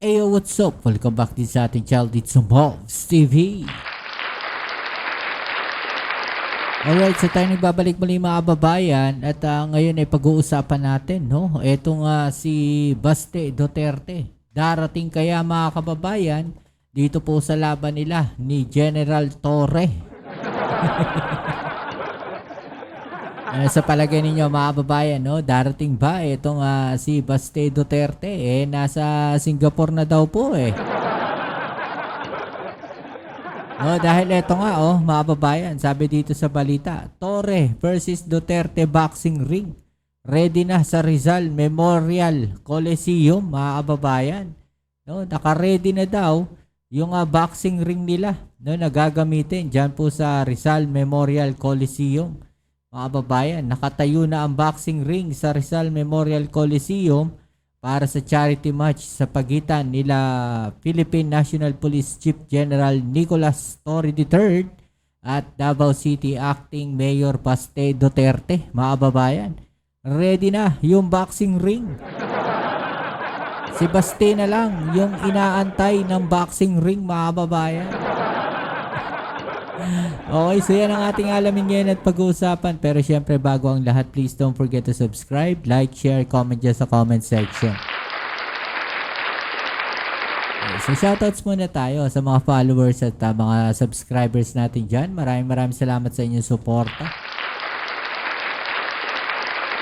Ayo, what's up? Welcome back din sa ating channel dito sa Mobs TV. Alright, so tayo nagbabalik muli mga kababayan at ngayon ay pag-uusapan natin, no? Etong si Baste Duterte. Darating kaya mga kababayan dito po sa laban nila ni General Torre. Sa palagay ninyo mga kababayan, no? Darating ba itong si Baste Duterte? Nasa Singapore na daw po No, dahil eto nga mga kababayan, sabi dito sa balita, Torre versus Duterte boxing ring. Ready na sa Rizal Memorial Coliseum mga kababayan. No, naka-ready na daw yung boxing ring nila, no, na gagamitin diyan po sa Rizal Memorial Coliseum. Mga kababayan, nakatayo na ang boxing ring sa Rizal Memorial Coliseum para sa charity match sa pagitan nila Philippine National Police Chief General Nicolas Torre III at Davao City Acting Mayor Baste Duterte. Mga kababayan, ready na yung boxing ring. Si Baste na lang yung inaantay ng boxing ring mga kababayan. Okay, so yan ang ating alamin ngayon at pag-uusapan. Pero syempre bago ang lahat, please don't forget to subscribe, like, share, comment dyan sa comment section. Okay, so shoutouts muna tayo sa mga followers at mga subscribers natin dyan. Maraming salamat sa inyong suporta.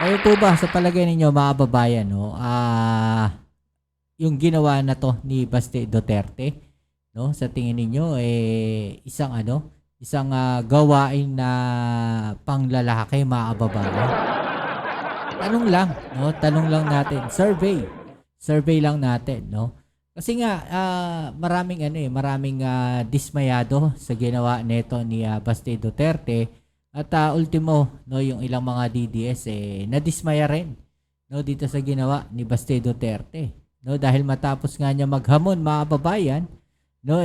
Kayo po ba sa palagay ninyo mga kababayan, no? Yung ginawa na to ni Baste Duterte, no? Sa tingin ninyo isang gawain na panglalaki mga kababayan. Tanong lang, no? Tanong lang natin. Survey lang natin, no? Kasi nga maraming dismayado sa ginawa nito ni Baste Duterte at ultimo, no, yung ilang mga DDS nadismaya rin, no, dito sa ginawa ni Baste Duterte, no, dahil matapos nga niya maghamon mga kababayan, no,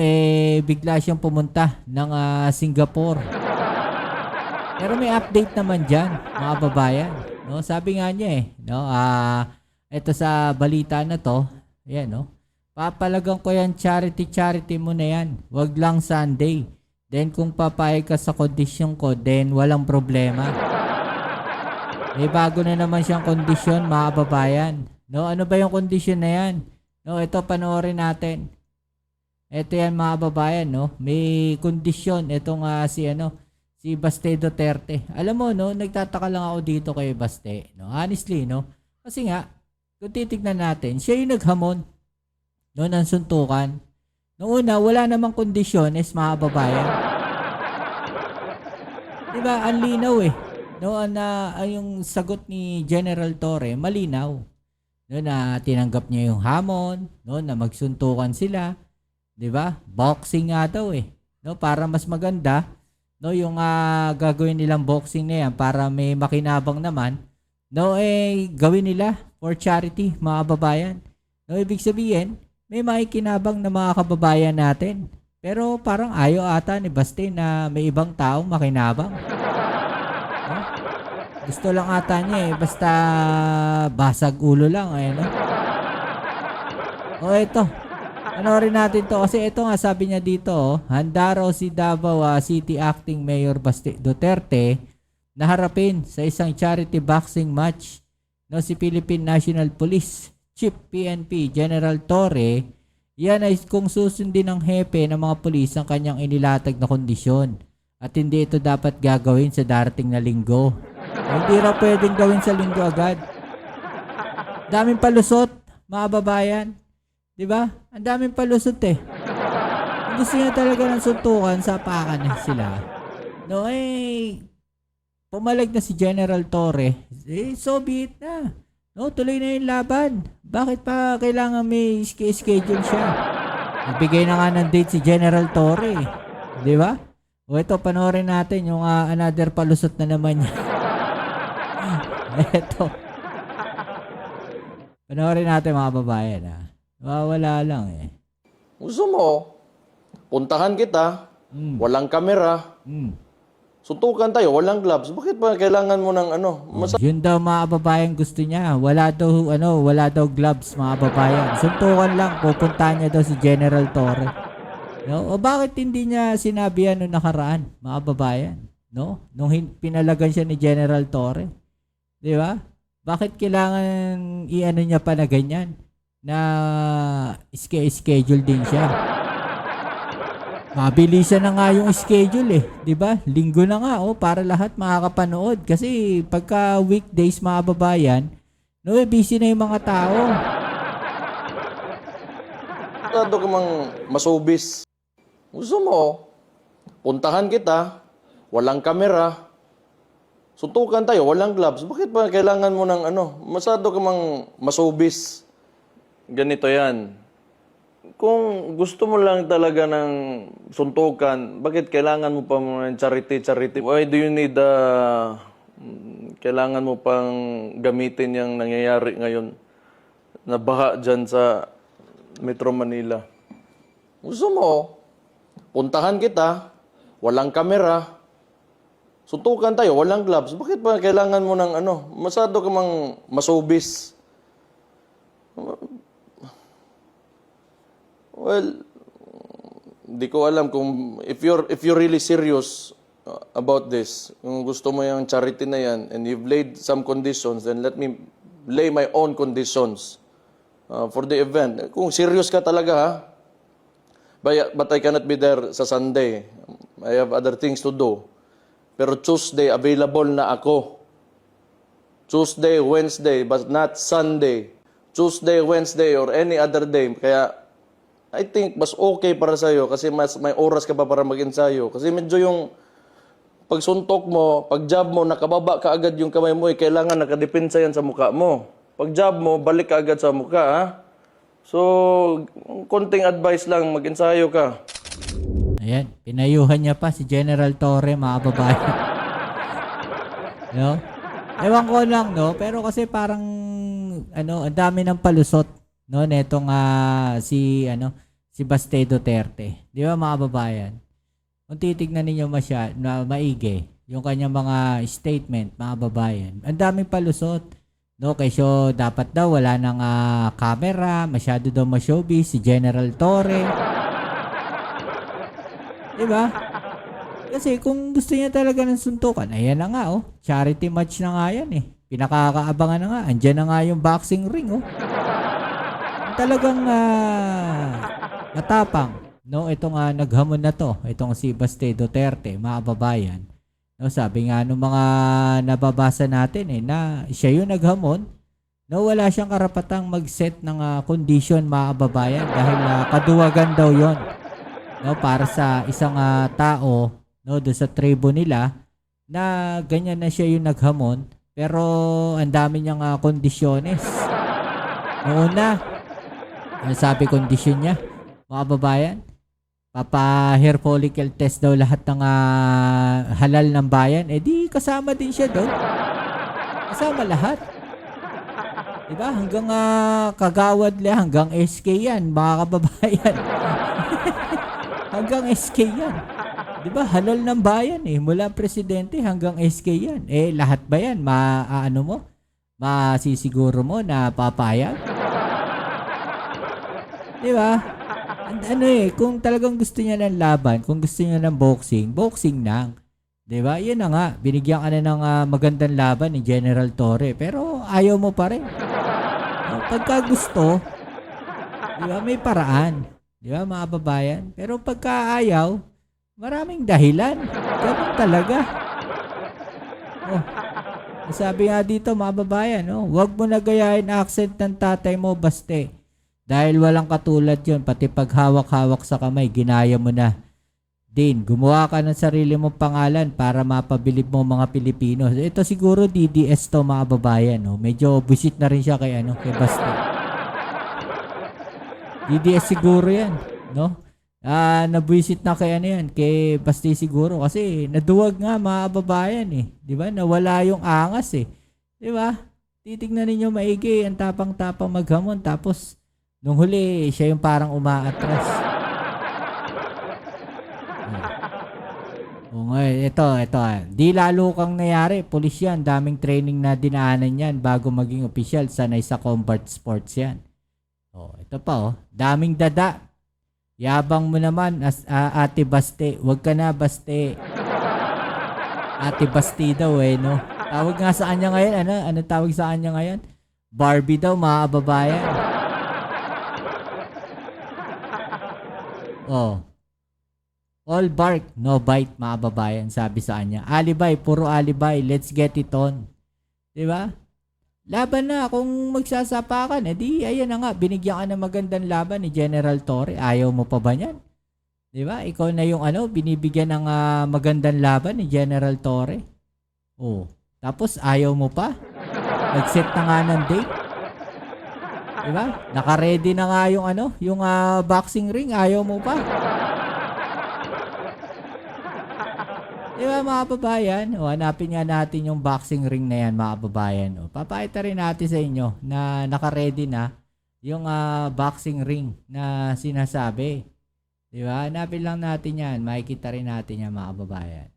bigla siyang pumunta ng Singapore. Pero may update naman diyan, mga kababayan, no? Sabi nga niya no, ito sa balita na to, ayan, no. Papalagang ko yan, charity mo na yan. Wag lang Sunday. Then kung papayag ka sa kondisyon ko, then walang problema. May bago na naman siyang kondisyon, mga kababayan. No, ano ba yung kondisyon na yan? No, ito panoorin natin. Ito yan mga kababayan, no. May kondisyon itong si Baste Duterte. Alam mo, no, nagtataka lang ako dito kay Baste, no. Honestly, no. Kasi nga, kung titignan natin, siya yung naghamon, no, ng suntukan. Noong una, wala namang kondisyones mga kababayan. Diba, ang linaw no, yung sagot ni General Torre, malinaw. No, na tinanggap niya yung hamon, no, na magsuntukan sila. 'Di ba? Boxing nga daw no, para mas maganda, no, yung gagawin nilang boxing na yan para may makinabang naman, no, gawin nila for charity mga kababayan. No, ibig sabihin, may makikinabang na mga kababayan natin. Pero parang ayaw ata ni Baste na may ibang taong makinabang. No? Gusto lang ata niya basta basag ulo lang no? O ito, panoorin natin to kasi ito nga sabi niya dito, handa raw si Davao City Acting Mayor Baste Duterte na harapin sa isang charity boxing match, no, si Philippine National Police Chief PNP General Torre. Yan ay kung susundin ng hepe ng mga pulis ang kanyang inilatag na kondisyon at hindi ito dapat gagawin sa darating na linggo. Hindi raw pwedeng gawin sa linggo agad. Daming palusot mga babayan, di ba? Ang daming palusot Kung gusto niya talaga ng suntukan, sapakan sila. No, pumalag na si General Torre, so be it na. No, tuloy na yung laban. Bakit pa kailangan may schedule siya? Nagbigay na nga ng date si General Torre. Di ba? O ito, panoorin natin yung another palusot na naman niya. Ito. Panoorin natin mga babayan wala lang Gusto mo, puntahan kita, walang kamera, Suntukan tayo, walang gloves. Bakit ba kailangan mo ng ano? Yun daw mga kababayan gusto niya. Wala daw gloves mga kababayan. Suntukan lang, pupuntahan niya daw si General Torre. No? O bakit hindi niya sinabi yan noong nakaraan, mga kababayan? No? Nung pinalagan siya ni General Torre. Di ba? Bakit kailangan i-ano niya pa na ganyan? Na schedule din siya. Mabilisan na nga yung schedule eh, 'di ba? Linggo na nga para lahat makakapanood kasi pagka weekdays mga kababayan, no, busy na yung mga tao. Masyado ka mang masubis. Gusto mo, puntahan kita, walang kamera, suntukan tayo, walang gloves. Bakit ba kailangan mo ng ano? Masyado ka mang masubis. Ganito yan. Kung gusto mo lang talaga ng suntukan, bakit kailangan mo pa ng charity? Why do you need kailangan mo pang gamitin yung nangyayari ngayon na baha dyan sa Metro Manila? Gusto mo, puntahan kita, walang kamera, suntukan tayo, walang gloves. Bakit ba kailangan mo ng ano? Masyado ka mang masubis. Well, di ko alam kung if you're really serious about this, kung gusto mo yung charity na yan and you've laid some conditions, then let me lay my own conditions for the event. Kung serious ka talaga ha, but I cannot be there sa Sunday. I have other things to do. Pero Tuesday, available na ako. Tuesday, Wednesday, but not Sunday. Tuesday, Wednesday, or any other day. Kaya, I think mas okay para sa'yo kasi mas may oras ka pa para mag-ensayo. Kasi medyo yung pagsuntok mo, pag jab mo, nakababa ka agad yung kamay mo, kailangan nakadepensa yan sa mukha mo. Pag jab mo, balik ka agad sa mukha, ha? So, konting advice lang, mag-ensayo ka. Ayan, pinayuhan niya pa si General Torre, mga babae. No? Ewan ko lang, no? Pero kasi parang, ang dami ng palusot. No, netong si Baste Duterte. Di ba mga babayan? Kung titignan ninyo maigi, yung kanyang mga statement, mga babayan, ang daming palusot. No, so dapat daw wala nang camera, masyado daw ma-showbiz si General Torre. Di ba? Kasi kung gusto niya talaga ng suntukan, ayan na nga charity match na nga yan eh. Pinakakaabangan na nga, andyan na nga yung boxing ring Talagang matapang, no? Itong naghamon na to, itong si Baste Duterte, mga babayan. No, sabi nga nung mga nababasa natin na siya yung naghamon, no, wala siyang karapatang mag-set ng condition, mga babayan, dahil kaduwagan daw 'yon. No, para sa isang tao, no, do sa tribo nila na ganyan na siya yung naghamon, pero ang dami niyang kondisyones. Una, sabi kondisyon niya, mga babayan, papa-hair follicle test daw lahat ng halal ng bayan. Di kasama din siya doon. Kasama lahat. Diba? Hanggang kagawad lang, hanggang SK yan, mga kababayan. Hanggang SK yan. Diba? Halal ng bayan mula presidente hanggang SK yan. Lahat ba yan? Masisiguro mo na papayag? Di ba? Kung talagang gusto niya ng laban, kung gusto niya ng boxing, boxing lang. Di ba? Yan na nga, binigyan ka na ng magandang laban ni General Torre, pero ayaw mo pa rin. Pagka gusto, di ba, may paraan. Di ba, mga babayan? Pero pagka ayaw, maraming dahilan. Ganun talaga. Sabi nga dito, mga babayan, huwag mo na gayahin accent ng tatay mo, Baste. Dahil walang katulad yun, pati paghawak-hawak sa kamay, ginaya mo na. Din, gumawa ka ng sarili mong pangalan para mapabilib mo mga Pilipino. Ito siguro DDS to, mga babayan. Medyo busit na rin siya kay Baste. DDS siguro yan. No? Nabuisit na kay kay Baste siguro. Kasi naduwag nga, mga babayan Di ba? Nawala yung angas Di ba? Titignan ninyo maigi, ang tapang-tapang maghamon. Tapos, nung huli, siya yung parang umaatras. O nga, ito. Di lalo kang nayari. Pulis yan. Daming training na dinaanan yan bago maging opisyal. Sanay sa combat sports yan. O, ito pa Daming dada. Yabang mo naman, Ate Baste. Huwag ka na, Baste. Ate Basti daw no? Tawag nga sa kanya ngayon, ano tawag sa kanya ngayon? Barbie daw, mga kababayan. All bark, no bite, mga kababayan, sabi sa kanya. Alibay, puro alibay, let's get it on. Diba? Laban na, kung magsasapakan, edi, ayan na nga, binigyan ka ng magandang laban ni General Torre. Ayaw mo pa ba niyan? Diba? Ikaw na yung binibigyan ng magandang laban ni General Torre. Tapos ayaw mo pa? Nag-set na nga ng date. Diba? Naka-ready na nga yung boxing ring. Ayaw mo pa? Diba mga kababayan? Hanapin nga natin yung boxing ring na yan mga kababayan. Papakita rin natin sa inyo na naka-ready na yung boxing ring na sinasabi. Diba? Hanapin lang natin yan. Makikita rin natin yan mga kababayan.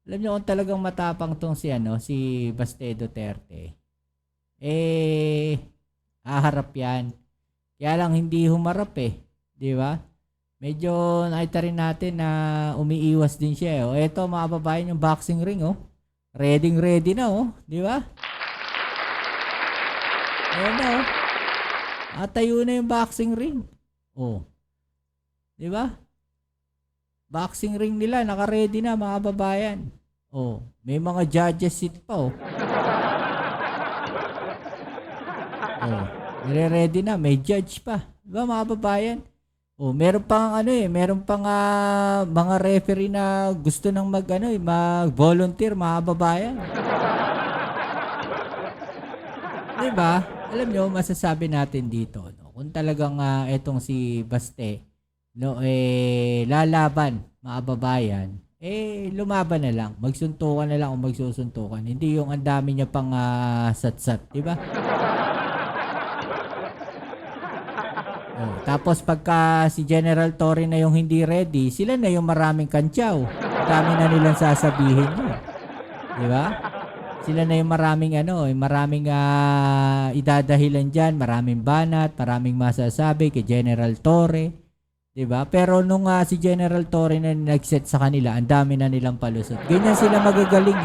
Alam nyo kung talagang matapang tong si Baste Duterte. Haharap yan. Kaya lang hindi humarap Diba? Medyo nakita rin natin na umiiwas din siya Ito mga kababayan yung boxing ring Ready na Diba? Ayan na Atayo na yung boxing ring. Diba? Boxing ring nila, naka-ready na mga kababayan. May mga judges seat pa nire-ready na, may judge pa. Diba mga kababayan? Meron pang meron pang mga referee na gusto nang mag-volunteer mga kababayan. Diba? Alam nyo, masasabi natin dito, kung talagang etong si Baste, lalaban, mga kababayan, lumaban na lang. Magsuntukan na lang o magsusuntukan. Hindi yung ang dami niya pang satsat, di ba? Tapos pagka si General Torre na yung hindi ready, sila na yung maraming kantsaw. Ang dami na nilang sasabihin yun. Di ba? Sila na yung maraming maraming idadahilan dyan, maraming banat, maraming masasabi kay General Torre. Diba? Pero nung si General Torre na nag-set sa kanila, ang dami na nilang palusot. Ganyan sila magagaling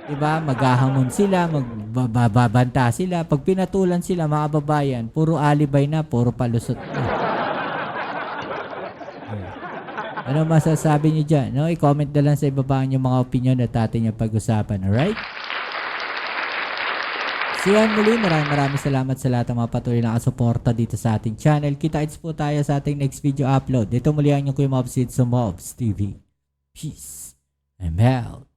Diba? Maghahamon sila, magbabanta sila. Pag pinatulan sila, mga kababayan, puro alibay na, puro palusot na. Ano masasabi niyo dyan? I-comment na lang sa ibaba yung mga opinion at atin yung pag-usapan. Alright? Siyan muli, maraming salamat sa lahat ng mga patuloy na kasuporta dito sa ating channel. Kita-its po tayo sa ating next video upload. Dito muli ang inyong Kuya Mobs sa Mobs TV. Peace. I'm out.